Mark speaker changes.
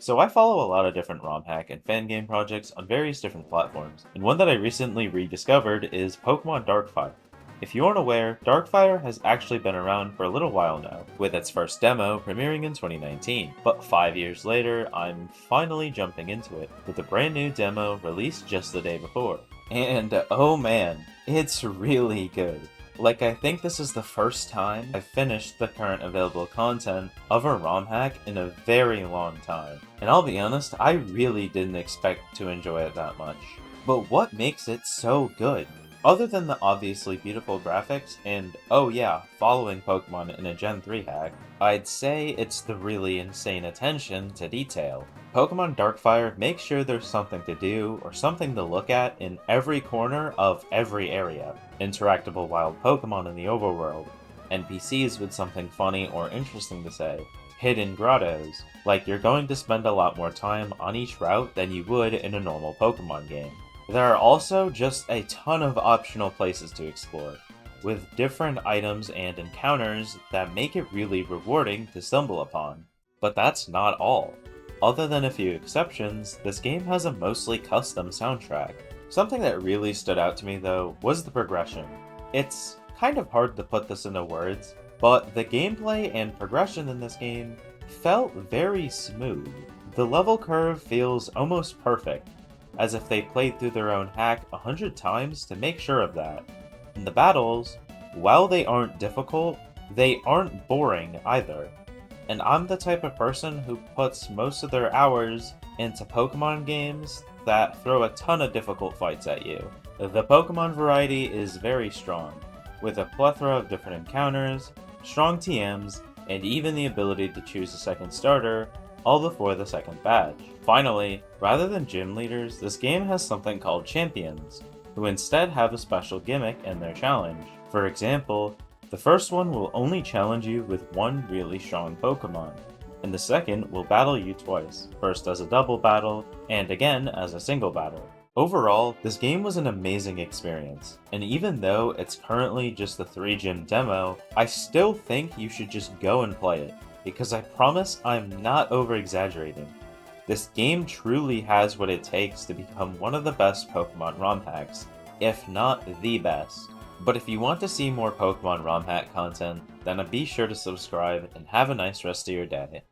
Speaker 1: So I follow a lot of different ROM hack and fan game projects on various different platforms, and one that I recently rediscovered is Pokemon Darkfire. If you aren't aware, Darkfire has actually been around for a little while now, with its first demo premiering in 2019. But 5 years later, I'm finally jumping into it, with a brand new demo released just the day before. And oh man, it's really good. Like, I think this is the first time I've finished the current available content of a ROM hack in a very long time. And I'll be honest, I really didn't expect to enjoy it that much. But what makes it so good? Other than the obviously beautiful graphics and, oh yeah, following Pokemon in a Gen 3 hack, I'd say it's the really insane attention to detail. Pokemon Darkfire makes sure there's something to do or something to look at in every corner of every area. Interactable wild Pokemon in the overworld, NPCs with something funny or interesting to say, hidden grottos, like you're going to spend a lot more time on each route than you would in a normal Pokemon game. There are also just a ton of optional places to explore, with different items and encounters that make it really rewarding to stumble upon. But that's not all. Other than a few exceptions, this game has a mostly custom soundtrack. Something that really stood out to me though was the progression. It's kind of hard to put this into words, but the gameplay and progression in this game felt very smooth. The level curve feels almost perfect, as if they played through their own hack 100 times to make sure of that. And the battles, while they aren't difficult, they aren't boring either. And I'm the type of person who puts most of their hours into Pokemon games that throw a ton of difficult fights at you. The Pokemon variety is very strong, with a plethora of different encounters, strong TMs, and even the ability to choose a second starter, all before the second badge. Finally, rather than gym leaders, this game has something called champions, who instead have a special gimmick in their challenge. For example, the first one will only challenge you with one really strong Pokemon, and the second will battle you twice, first as a double battle, and again as a single battle. Overall, this game was an amazing experience, and even though it's currently just a 3-gym demo, I still think you should just go and play it, because I promise I'm not over-exaggerating. This game truly has what it takes to become one of the best Pokemon ROM hacks, if not the best. But if you want to see more Pokemon ROM hack content, then be sure to subscribe and have a nice rest of your day.